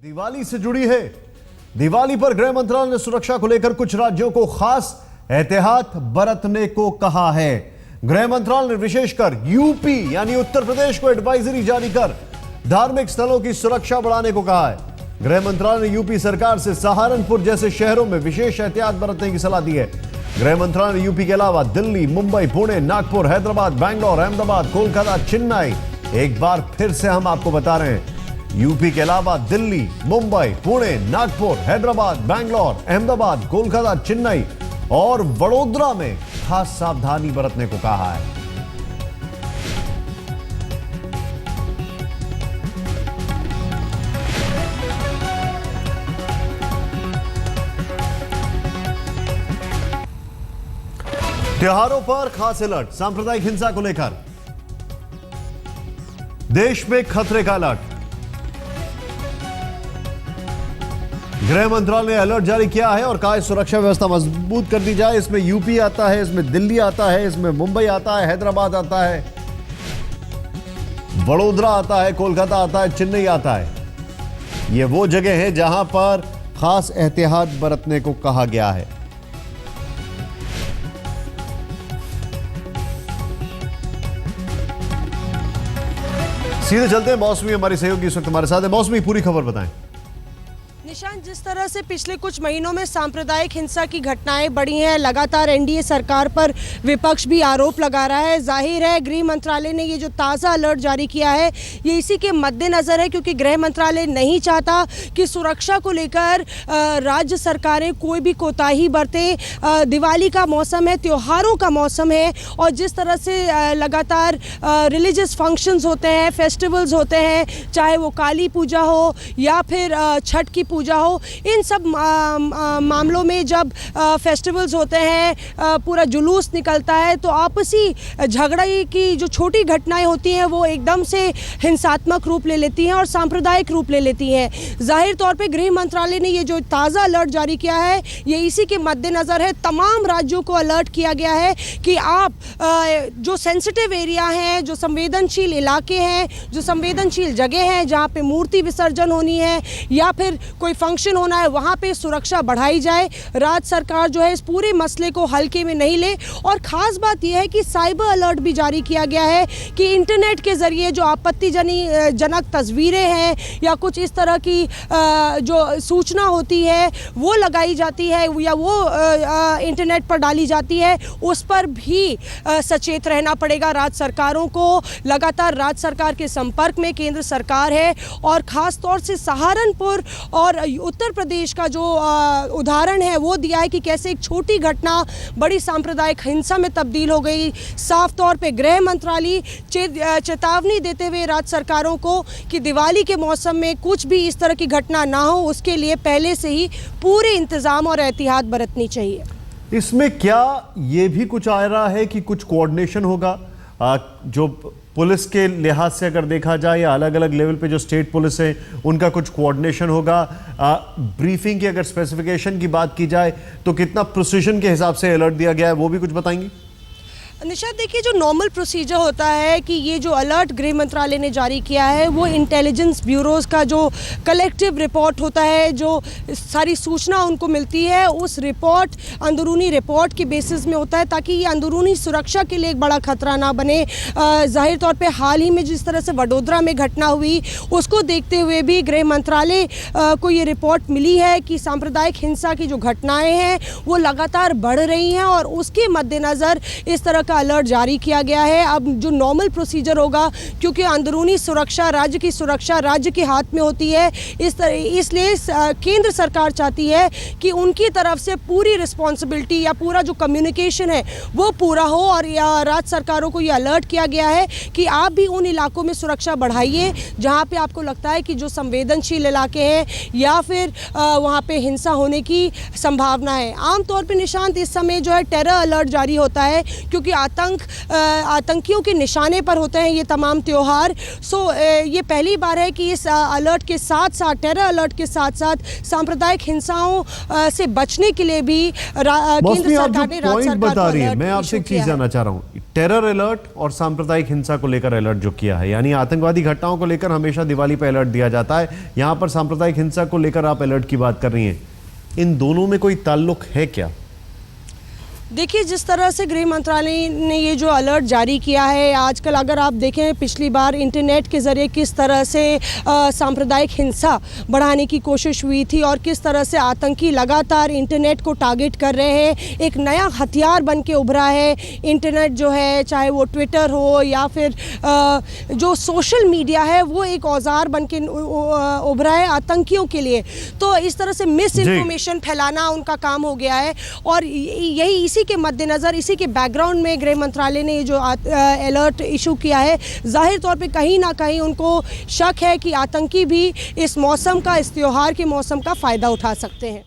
दिवाली से जुड़ी है। दिवाली पर गृह मंत्रालय ने सुरक्षा को लेकर कुछ राज्यों को खास एहतियात बरतने को कहा है। गृह मंत्रालय ने विशेषकर यूपी यानी उत्तर प्रदेश को एडवाइजरी जारी कर धार्मिक स्थलों की सुरक्षा बढ़ाने को कहा है। गृह मंत्रालय ने यूपी सरकार से सहारनपुर जैसे शहरों में विशेष एहतियात बरतने की सलाह दी है। गृह मंत्रालय ने यूपी के अलावा दिल्ली, मुंबई, पुणे, नागपुर, हैदराबाद, बैंगलोर, अहमदाबाद, कोलकाता, चेन्नई, एक बार फिर से हम आपको बता रहे हैं, यूपी के अलावा दिल्ली, मुंबई, पुणे, नागपुर, हैदराबाद, बैंगलोर, अहमदाबाद, कोलकाता, चेन्नई और वडोदरा में खास सावधानी बरतने को कहा है। त्योहारों पर खास अलर्ट। सांप्रदायिक हिंसा को लेकर देश में खतरे का अलर्ट। गृह मंत्रालय ने अलर्ट जारी किया है और कहा सुरक्षा व्यवस्था मजबूत कर दी जाए। इसमें यूपी आता है, इसमें दिल्ली आता है, इसमें मुंबई आता है, हैदराबाद आता है, वडोदरा आता है, कोलकाता आता है, चेन्नई आता है। ये वो जगह है जहां पर खास एहतियात बरतने को कहा गया है। सीधे चलते हैं, मौसमी हमारी सहयोगी इस वक्त हमारे साथ है। मौसमी, पूरी खबर बताएं। निशांत, जिस तरह से पिछले कुछ महीनों में सांप्रदायिक हिंसा की घटनाएं बढ़ी हैं, लगातार एनडीए सरकार पर विपक्ष भी आरोप लगा रहा है। जाहिर है गृह मंत्रालय ने ये जो ताज़ा अलर्ट जारी किया है ये इसी के मद्देनज़र है, क्योंकि गृह मंत्रालय नहीं चाहता कि सुरक्षा को लेकर राज्य सरकारें कोई भी कोताही बरतें। दिवाली का मौसम है, त्योहारों का मौसम है और जिस तरह से लगातार रिलीजियस फंक्शंस होते हैं, फेस्टिवल्स होते हैं, चाहे वो काली पूजा हो या फिर छठ की पूजा हो, इन सब मामलों में जब फेस्टिवल्स होते हैं, पूरा जुलूस निकलता है, तो आपसी झगड़े की जो छोटी घटनाएं होती हैं वो एकदम से हिंसात्मक रूप ले लेती हैं और सांप्रदायिक रूप ले लेती हैं। जाहिर तौर पे गृह मंत्रालय ने ये जो ताज़ा अलर्ट जारी किया है ये इसी के मद्देनज़र है। तमाम राज्यों को अलर्ट किया गया है कि आप जो सेंसिटिव एरिया हैं, जो संवेदनशील इलाके हैं, जो संवेदनशील जगह हैं जहाँ पे मूर्ति विसर्जन होनी है या फिर कोई फंक्शन होना है, वहाँ पे सुरक्षा बढ़ाई जाए। राज्य सरकार जो है इस पूरे मसले को हल्के में नहीं ले। और ख़ास बात यह है कि साइबर अलर्ट भी जारी किया गया है कि इंटरनेट के ज़रिए जो आपत्तिजनक तस्वीरें हैं या कुछ इस तरह की जो सूचना होती है वो लगाई जाती है या वो इंटरनेट पर डाली जाती है, उस पर भी सचेत रहना पड़ेगा राज्य सरकारों को। लगातार राज्य सरकार के संपर्क में केंद्र सरकार है और ख़ास तौर से सहारनपुर और उत्तर प्रदेश का जो उदाहरण है वो दिया है कि कैसे एक छोटी घटना बड़ी सांप्रदायिक हिंसा में तब्दील हो गई। साफ तौर पे गृह मंत्रालय चेतावनी देते हुए राज्य सरकारों को कि दिवाली के मौसम में कुछ भी इस तरह की घटना ना हो, उसके लिए पहले से ही पूरे इंतजाम और एहतियात बरतनी चाहिए। इसमें क्या ये भी कुछ आ रहा है कि कुछ कोऑर्डिनेशन होगा जो पुलिस के लिहाज से अगर देखा जाए या अलग अलग लेवल पे जो स्टेट पुलिस है उनका कुछ कोऑर्डिनेशन होगा? ब्रीफिंग की अगर स्पेसिफिकेशन की बात की जाए तो कितना प्रिसीजन के हिसाब से अलर्ट दिया गया है, वो भी कुछ बताएंगी? निशाद, देखिए जो नॉर्मल प्रोसीजर होता है कि ये जो अलर्ट गृह मंत्रालय ने जारी किया है वो इंटेलिजेंस ब्यूरोज़ का जो कलेक्टिव रिपोर्ट होता है, जो सारी सूचना उनको मिलती है, उस रिपोर्ट अंदरूनी रिपोर्ट के बेसिस में होता है ताकि ये अंदरूनी सुरक्षा के लिए एक बड़ा खतरा ना बने। जाहिर तौर पे हाल ही में जिस तरह से वडोदरा में घटना हुई उसको देखते हुए भी गृह मंत्रालय को ये रिपोर्ट मिली है कि सांप्रदायिक हिंसा की जो घटनाएँ हैं वो लगातार बढ़ रही हैं और उसके मद्देनज़र इस तरह का अलर्ट जारी किया गया है। अब जो नॉर्मल प्रोसीजर होगा, क्योंकि अंदरूनी सुरक्षा, राज्य की सुरक्षा राज्य के हाथ में होती है, इसलिए केंद्र सरकार चाहती है कि उनकी तरफ से पूरी रिस्पॉन्सिबिलिटी या पूरा जो कम्युनिकेशन है वो पूरा हो। और राज्य सरकारों को ये अलर्ट किया गया है कि आप भी उन इलाकों में सुरक्षा बढ़ाइए जहाँ पे आपको लगता है कि जो संवेदनशील इलाके हैं या फिर वहाँ पे हिंसा होने की संभावना है। आमतौर पर निशांत, इस समय जो है टेरर अलर्ट जारी होता है क्योंकि आतंकियों के निशाने पर होते हैं ये तमाम त्यौहार। ये पहली बार है कि इस अलर्ट के साथ साथ, टेरर अलर्ट के साथ साथ सांप्रदायिक हिंसाओं से बचने के लिए भी केंद्र सरकार ने राज्य सरकार को अलर्ट मैं आपसे एक चीज जानना चाह रहा हूँ। टेरर अलर्ट और सांप्रदायिक हिंसा को लेकर अलर्ट जो किया है, यानी आतंकवादी घटनाओं को लेकर हमेशा दिवाली पर अलर्ट दिया जाता है, यहां पर सांप्रदायिक हिंसा को लेकर आप अलर्ट की बात कर रही हैं। इन दोनों में कोई ताल्लुक है क्या? देखिए, जिस तरह से गृह मंत्रालय ने ये जो अलर्ट जारी किया है, आजकल अगर आप देखें पिछली बार इंटरनेट के ज़रिए किस तरह से सांप्रदायिक हिंसा बढ़ाने की कोशिश हुई थी और किस तरह से आतंकी लगातार इंटरनेट को टारगेट कर रहे हैं, एक नया हथियार बन के उभरा है इंटरनेट जो है, चाहे वो ट्विटर हो या फिर जो सोशल मीडिया है, वो एक औजार बन के उभरा है आतंकियों के लिए। तो इस तरह से मिस इन्फॉर्मेशन फैलाना उनका काम हो गया है और यही इसी के मद्देनज़र, इसी के बैकग्राउंड में गृह मंत्रालय ने ये जो अलर्ट इशू किया है, जाहिर तौर पे कहीं ना कहीं उनको शक है कि आतंकी भी इस मौसम का, इस त्योहार के मौसम का फ़ायदा उठा सकते हैं।